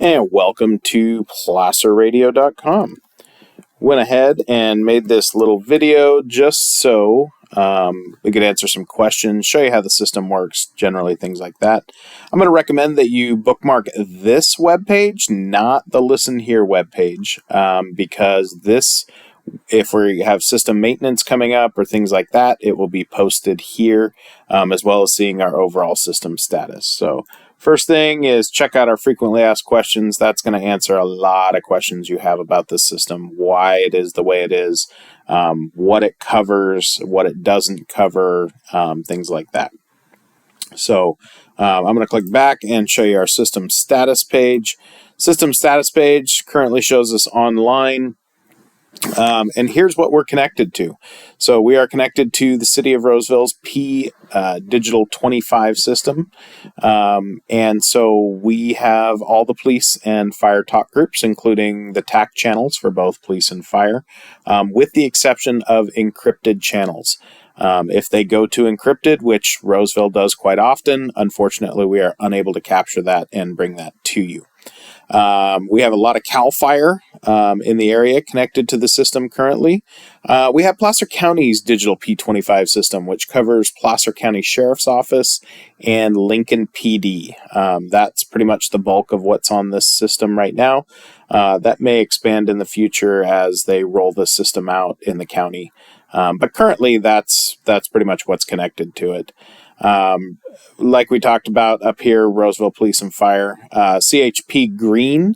And welcome to placerradio.com. Went ahead and made this little video just so we could answer some questions, show you how the system works, generally things like that. I'm going to recommend that you bookmark this webpage, not the Listen Here webpage, because this, if we have system maintenance coming up or things like that, it will be posted here, as well as seeing our overall system status. So first thing is check out our frequently asked questions. That's going to answer a lot of questions you have about this system, why it is the way it is, what it covers, what it doesn't cover, things like that. So I'm going to click back and show you our system status page. System status page currently shows us online. And here's what we're connected to. So we are connected to the City of Roseville's P Digital 25 system. And so we have all the police and fire talk groups, including the TAC channels for both police and fire, with the exception of encrypted channels. If they go to encrypted, which Roseville does quite often, unfortunately, we are unable to capture that and bring that to you. We have a lot of CAL FIRE in the area connected to the system currently. We have Placer County's digital P25 system, which covers Placer County Sheriff's Office and Lincoln PD. That's pretty much the bulk of what's on this system right now. That may expand in the future as they roll the system out in the county. But currently, that's pretty much what's connected to it. Like we talked about up here, Roseville Police and Fire, CHP Green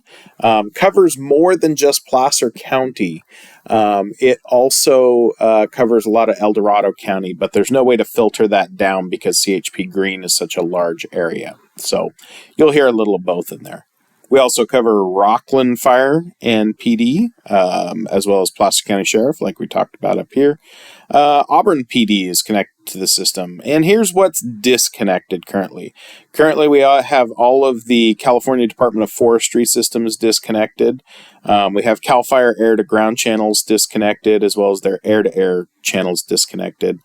covers more than just Placer County. It also covers a lot of El Dorado County, but there's no way to filter that down because CHP Green is such a large area. So you'll hear a little of both in there. We also cover Rockland Fire and PD, as well as Placer County Sheriff, like we talked about up here. Auburn PD is connected to the system. And here's what's disconnected currently. Currently, we have all of the California Department of Forestry systems disconnected. We have CAL FIRE air-to-ground channels disconnected, as well as their air-to-air channels disconnected.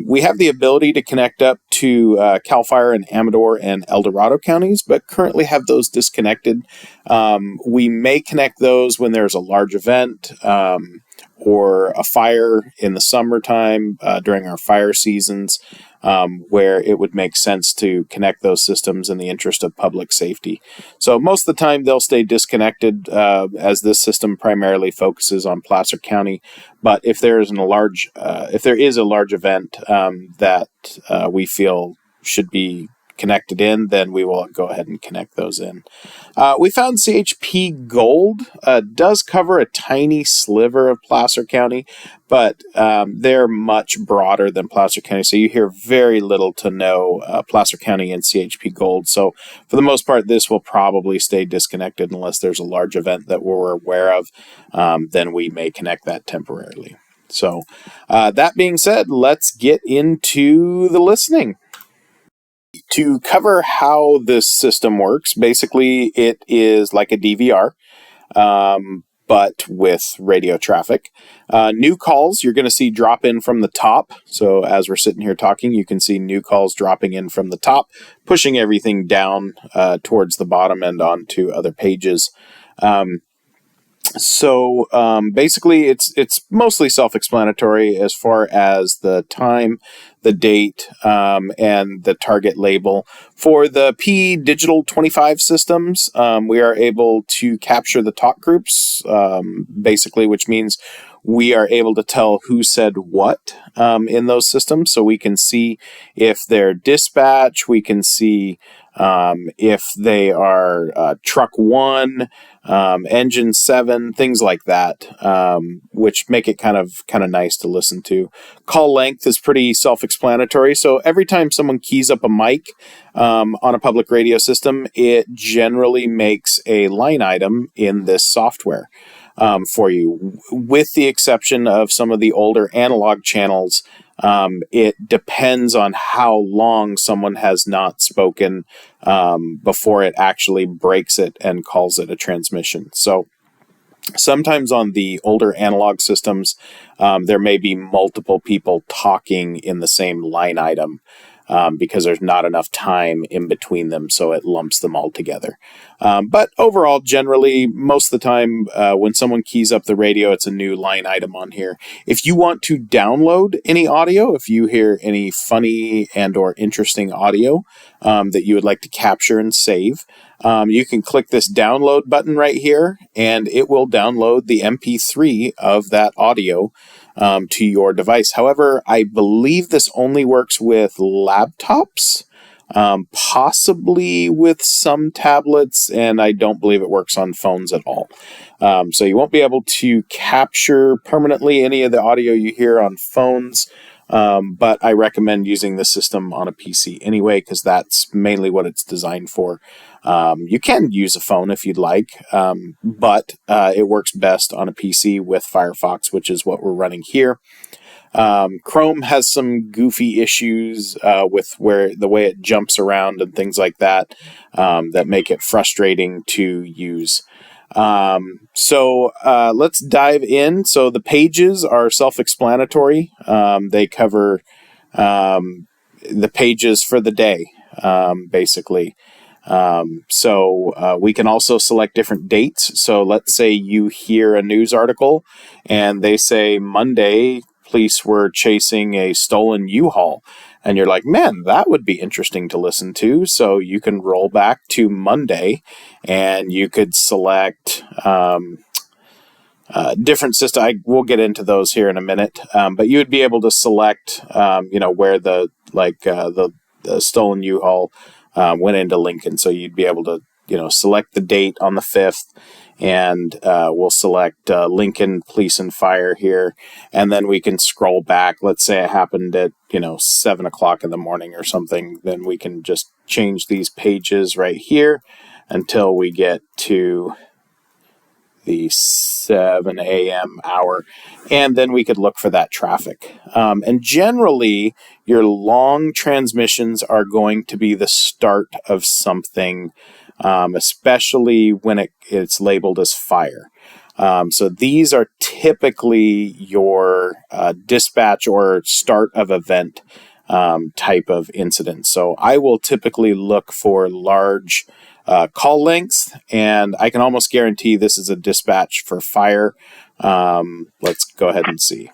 We have the ability to connect up to CAL FIRE in Amador and El Dorado counties, but currently have those disconnected. We may connect those when there's a large event, or a fire in the summertime during our fire seasons, where it would make sense to connect those systems in the interest of public safety. So most of the time they'll stay disconnected as this system primarily focuses on Placer County. But if there is a large event that we feel should be connected in, then we will go ahead and connect those in. We found CHP Gold does cover a tiny sliver of Placer County, but they're much broader than Placer County, so you hear very little to no Placer County and CHP Gold. So for the most part, this will probably stay disconnected unless there's a large event that we're aware of. Then we may connect that temporarily. So that being said, let's get into the listening. To cover how this system works, basically it is like a DVR, but with radio traffic. New calls, you're going to see drop in from the top. So as we're sitting here talking, you can see new calls dropping in from the top, pushing everything down towards the bottom and onto other pages. So basically, it's mostly self-explanatory as far as the time, the date, and the target label. For the P Digital 25 systems, we are able to capture the talk groups, basically, which means we are able to tell who said what in those systems. So we can see if they're dispatch, we can see if they are truck 1, engine 7, things like that, which make it kind of nice to listen to. Call length is pretty self-explanatory. So every time someone keys up a mic on a public radio system, it generally makes a line item in this software for you, with the exception of some of the older analog channels. It depends on how long someone has not spoken before it actually breaks it and calls it a transmission. So sometimes on the older analog systems, there may be multiple people talking in the same line item. because there's not enough time in between them, so it lumps them all together. But overall, generally, most of the time, when someone keys up the radio, it's a new line item on here. If you want to download any audio, if you hear any funny and or interesting audio that you would like to capture and save, you can click this download button right here, and it will download the MP3 of that audio to your device. However, I believe this only works with laptops, possibly with some tablets, and I don't believe it works on phones at all. So you won't be able to capture permanently any of the audio you hear on phones, but I recommend using the system on a PC anyway, because that's mainly what it's designed for. You can use a phone if you'd like, but it works best on a PC with Firefox, which is what we're running here. Chrome has some goofy issues with the way it jumps around and things like that that make it frustrating to use. So let's dive in. So the pages are self-explanatory. They cover the pages for the day, basically. So we can also select different dates. So let's say you hear a news article and they say Monday, police were chasing a stolen U-Haul. And you're like, man, that would be interesting to listen to. So you can roll back to Monday and you could select different systems. We'll get into those here in a minute. But you would be able to select, where the stolen U-Haul went into Lincoln. So you'd be able to, select the date on the 5th. And we'll select Lincoln Police and Fire here. And then we can scroll back. Let's say it happened at, 7 o'clock in the morning or something. Then we can just change these pages right here until we get to the 7 a.m. hour. And then we could look for that traffic. And generally, your long transmissions are going to be the start of something, especially when it's labeled as fire. So these are typically your dispatch or start of event type of incident. So I will typically look for large call lengths, and I can almost guarantee this is a dispatch for fire. Let's go ahead and see.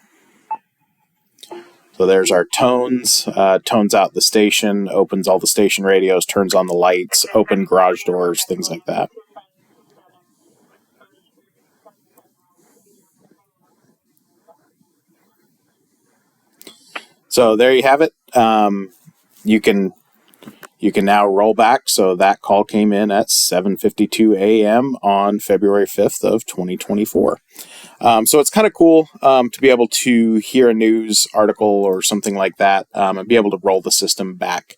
So there's our tones, tones out the station, opens all the station radios, turns on the lights, open garage doors, things like that. So there you have it. You can now roll back. So that call came in at 7:52 a.m. on February 5th of 2024. So it's kind of cool to be able to hear a news article or something like that and be able to roll the system back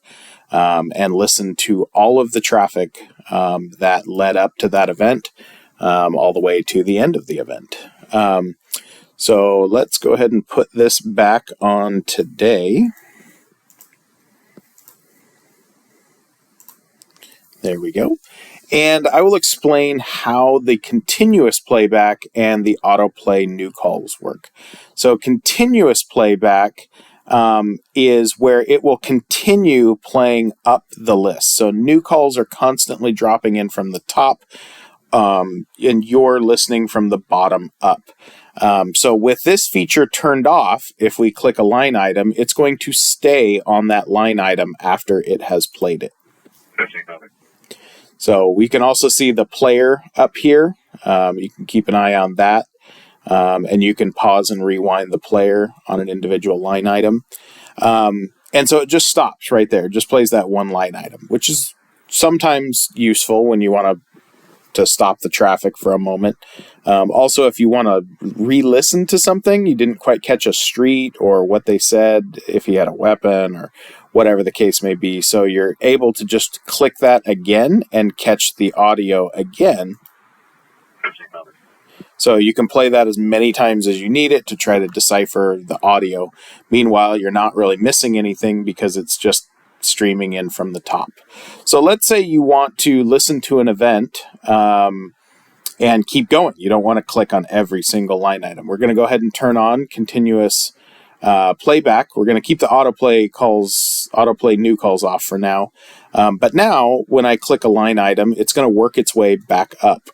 and listen to all of the traffic that led up to that event all the way to the end of the event. So let's go ahead and put this back on today. There we go. And I will explain how the continuous playback and the autoplay new calls work. So continuous playback is where it will continue playing up the list. So new calls are constantly dropping in from the top, and you're listening from the bottom up. So with this feature turned off, if we click a line item, it's going to stay on that line item after it has played it. So we can also see the player up here. You can keep an eye on that. And you can pause and rewind the player on an individual line item. And so it just stops right there. It just plays that one line item, which is sometimes useful when you want to stop the traffic for a moment. Also, if you want to re-listen to something, you didn't quite catch a street or what they said, if he had a weapon or whatever the case may be. So you're able to just click that again and catch the audio again. So you can play that as many times as you need it to try to decipher the audio. Meanwhile, you're not really missing anything because it's just streaming in from the top. So let's say you want to listen to an event and keep going. You don't want to click on every single line item. We're going to go ahead and turn on continuous Playback, we're going to keep the autoplay new calls off for now. But now, when I click a line item, it's going to work its way back up.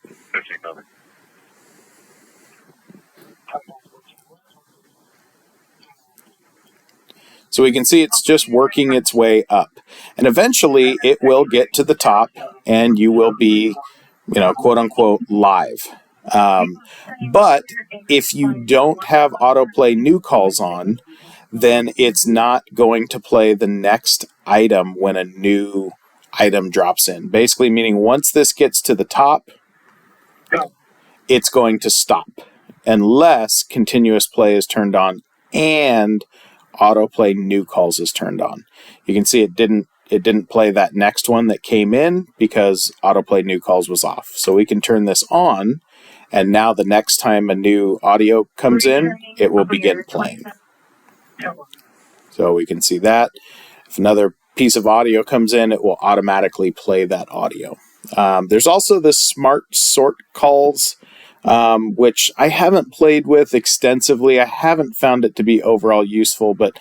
So we can see it's just working its way up. And eventually it will get to the top and you will be, quote unquote, live. But if you don't have autoplay new calls on, then it's not going to play the next item when a new item drops in. Basically meaning once this gets to the top, it's going to stop unless continuous play is turned on and autoplay new calls is turned on. You can see it didn't play that next one that came in because autoplay new calls was off. So we can turn this on, and now the next time a new audio comes in, it will begin playing. So we can see that. If another piece of audio comes in, it will automatically play that audio. There's also the smart sort calls, which I haven't played with extensively. I haven't found it to be overall useful, but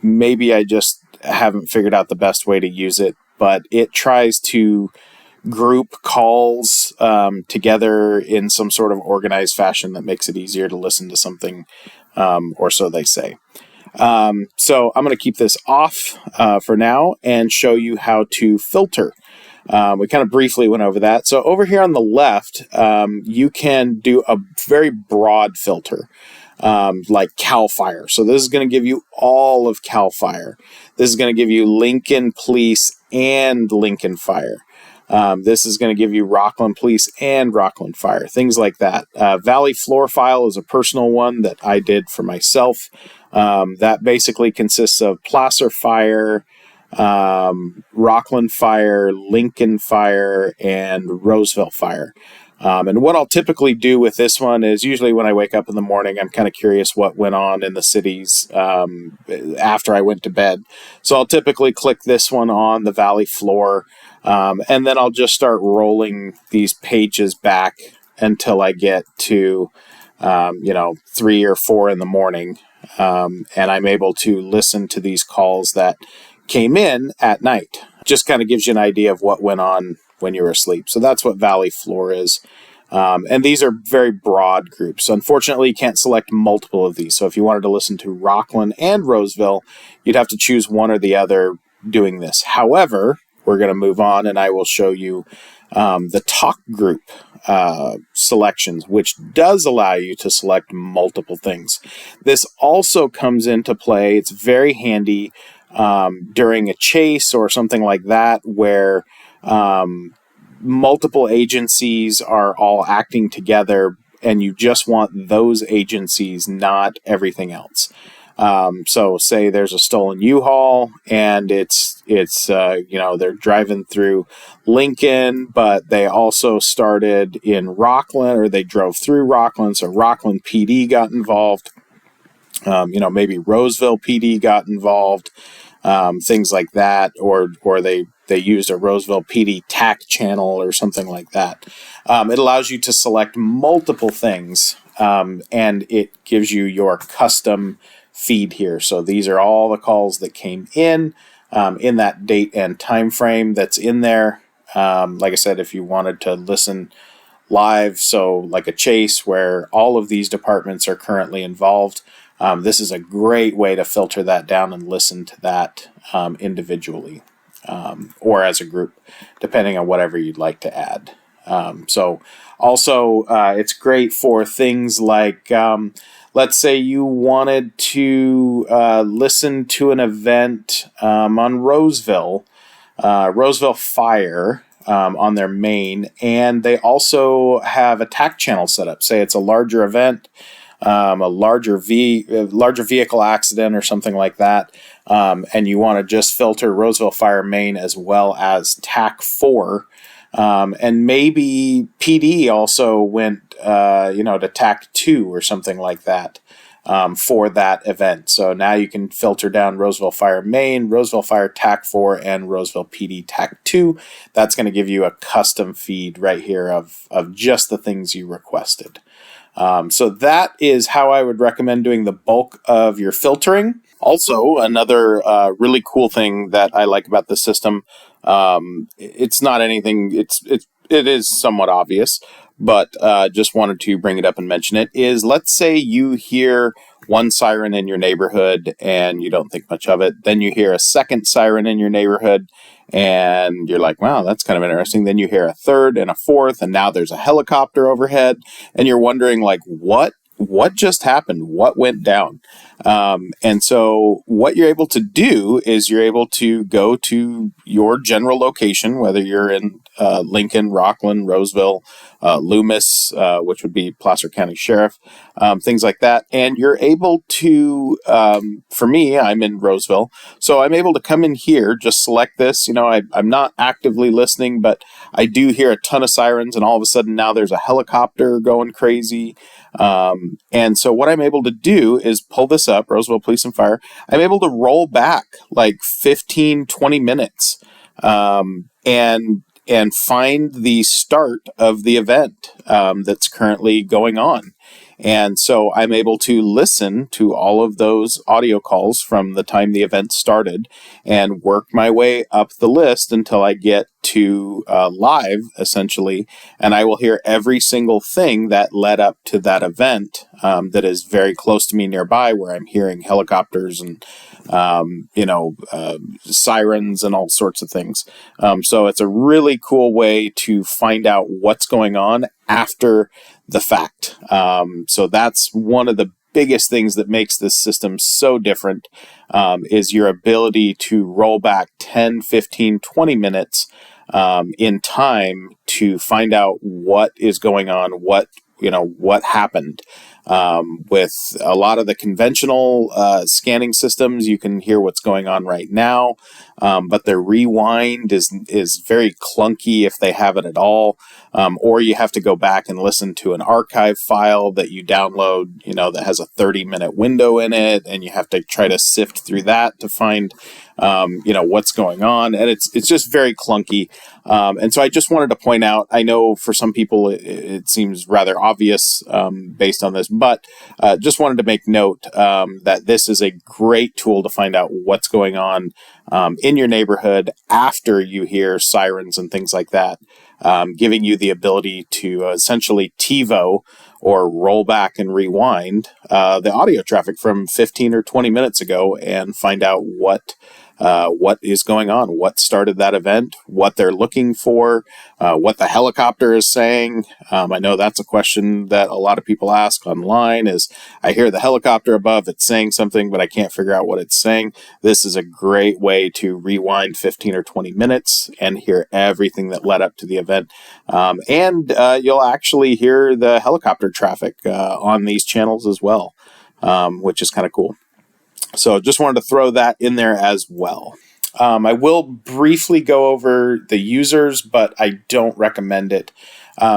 maybe I just haven't figured out the best way to use it. But it tries to group calls together in some sort of organized fashion that makes it easier to listen to something, or so they say. So I'm going to keep this off for now and show you how to filter. We kind of briefly went over that. So over here on the left, you can do a very broad filter, like CAL FIRE. So this is going to give you all of CAL FIRE. This is going to give you Lincoln Police and Lincoln Fire. This is going to give you Rockland Police and Rockland Fire, things like that. Valley Floor File is a personal one that I did for myself. That basically consists of Placer Fire, Rockland Fire, Lincoln Fire, and Roseville Fire. And what I'll typically do with this one is usually when I wake up in the morning, I'm kind of curious what went on in the cities after I went to bed. So I'll typically click this one on the Valley Floor, and then I'll just start rolling these pages back until I get to, 3 or 4 in the morning. And I'm able to listen to these calls that came in at night. Just kind of gives you an idea of what went on when you were asleep. So that's what Valley Floor is. And these are very broad groups. Unfortunately, you can't select multiple of these. So if you wanted to listen to Rockland and Roseville, you'd have to choose one or the other doing this. However, we're going to move on and I will show you the talk group selections, which does allow you to select multiple things. This also comes into play. It's very handy during a chase or something like that where multiple agencies are all acting together and you just want those agencies, not everything else. So say there's a stolen U-Haul and it's they're driving through Lincoln, but they also started in Rockland, or they drove through Rockland. So Rockland PD got involved. Maybe Roseville PD got involved, things like that, or they used a Roseville PD TAC channel or something like that. It allows you to select multiple things, and it gives you your custom feed here. So these are all the calls that came in that date and time frame that's in there. Like I said, if you wanted to listen live, so like a chase where all of these departments are currently involved, this is a great way to filter that down and listen to that individually or as a group, depending on whatever you'd like to add. So also, it's great for things like, let's say you wanted to listen to an event on Roseville Fire on their main, and they also have a TAC channel set up. Say it's a larger event, a larger vehicle accident or something like that, and you want to just filter Roseville Fire main as well as TAC 4. And maybe PD also went, to TAC 2 or something like that for that event. So now you can filter down Roseville Fire Main, Roseville Fire TAC 4, and Roseville PD TAC 2. That's going to give you a custom feed right here of just the things you requested. So that is how I would recommend doing the bulk of your filtering. Also, another really cool thing that I like about the system, it's not anything, it is somewhat obvious, but just wanted to bring it up and mention it, is let's say you hear one siren in your neighborhood and you don't think much of it. Then you hear a second siren in your neighborhood and you're like, wow, that's kind of interesting. Then you hear a third and a fourth, and now there's a helicopter overhead, and you're wondering, like, what just happened? What went down? And so what you're able to do is you're able to go to your general location, whether you're in Lincoln, Rockland, Roseville, Loomis, which would be Placer County Sheriff, things like that. And you're able to, for me, I'm in Roseville, so I'm able to come in here, just select this. I'm not actively listening, but I do hear a ton of sirens, and all of a sudden now there's a helicopter going crazy. And so what I'm able to do is pull this up, Roseville Police and Fire. I'm able to roll back like 15, 20 minutes, and find the start of the event, that's currently going on. And so I'm able to listen to all of those audio calls from the time the event started and work my way up the list until I get to live, essentially. And I will hear every single thing that led up to that event, that is very close to me nearby, where I'm hearing helicopters and sirens and all sorts of things. So it's a really cool way to find out what's going on after the fact. So that's one of the biggest things that makes this system so different, is your ability to roll back 10, 15, 20 minutes in time to find out what is going on, what happened. With a lot of the conventional scanning systems, you can hear what's going on right now, but their rewind is very clunky if they have it at all, or you have to go back and listen to an archive file that you download, that has a 30-minute window in it, and you have to try to sift through that to find what's going on, and it's just very clunky. And so I just wanted to point out, I know for some people it seems rather obvious based on this, but just wanted to make note that this is a great tool to find out what's going on in your neighborhood after you hear sirens and things like that, giving you the ability to essentially TiVo or roll back and rewind the audio traffic from 15 or 20 minutes ago and find out what is going on, what started that event, what they're looking for, what the helicopter is saying. I know that's a question that a lot of people ask online, is I hear the helicopter above, it's saying something, but I can't figure out what it's saying. This is a great way to rewind 15 or 20 minutes and hear everything that led up to the event. And you'll actually hear the helicopter traffic on these channels as well, which is kind of cool. So just wanted to throw that in there as well. I will briefly go over the users, but I don't recommend it.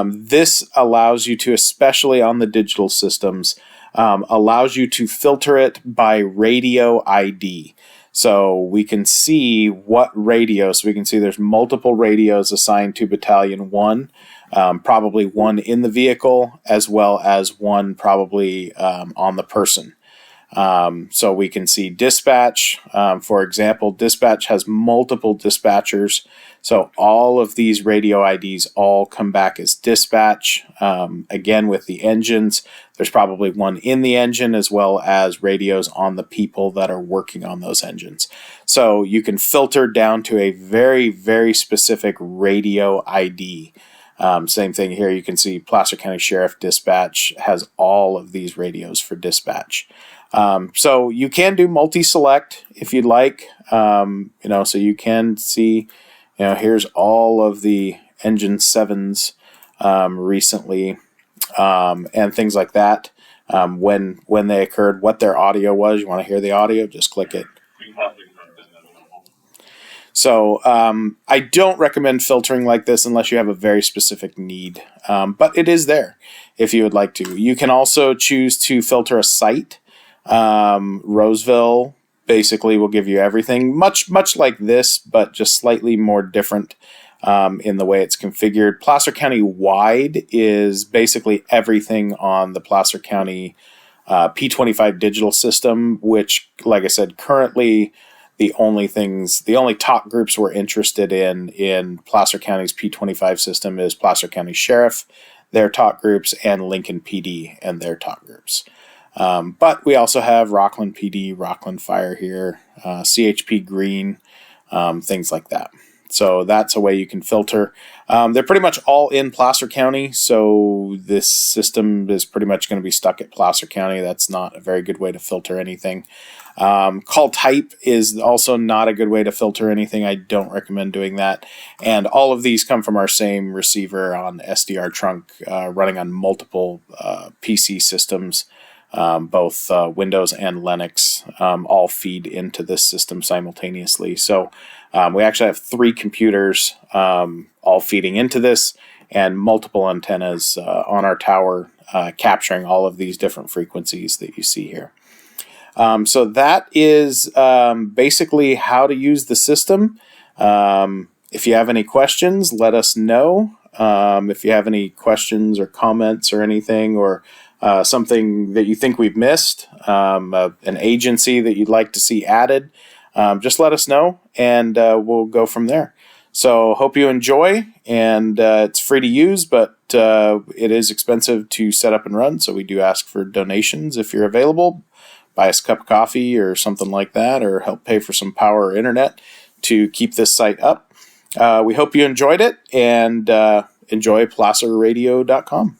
This allows you to, especially on the digital systems, allows you to filter it by radio ID. So we can see what radio, so we can see there's multiple radios assigned to Battalion 1, probably one in the vehicle, as well as one probably on the person. So we can see dispatch. For example, dispatch has multiple dispatchers. So all of these radio IDs all come back as dispatch. Again, with the engines, there's probably one in the engine as well as radios on the people that are working on those engines. So you can filter down to a very, very specific radio ID. Same thing here. You can see Placer County Sheriff Dispatch has all of these radios for dispatch. So you can do multi-select if you'd like, so you can see, here's all of the Engine 7s recently, and things like that. When they occurred, what their audio was. You want to hear the audio, just click it. So I don't recommend filtering like this unless you have a very specific need, but it is there if you would like to. You can also choose to filter a site. Roseville basically will give you everything, much like this, but just slightly more different. in the way it's configured. Placer County wide is basically everything on the Placer County P25 digital system, which, like I said, currently the only talk groups we're interested in Placer County's P25 system is Placer County Sheriff, their talk groups, and Lincoln PD and their talk groups. But we also have Rockland PD, Rockland Fire here, CHP Green, things like that. So that's a way you can filter. They're pretty much all in Placer County, so this system is pretty much going to be stuck at Placer County. That's not a very good way to filter anything. Call type is also not a good way to filter anything. I don't recommend doing that. And all of these come from our same receiver on SDR trunk, running on multiple PC systems. Both Windows and Linux all feed into this system simultaneously. So we actually have 3 computers all feeding into this, and multiple antennas on our tower capturing all of these different frequencies that you see here. So that is basically how to use the system. If you have any questions, let us know. If you have any questions or comments or anything, or something that you think we've missed, an agency that you'd like to see added, just let us know, and we'll go from there. So hope you enjoy, and it's free to use, but it is expensive to set up and run, so we do ask for donations if you're available. Buy us a cup of coffee or something like that, or help pay for some power or internet to keep this site up. We hope you enjoyed it, and enjoy placerradio.com.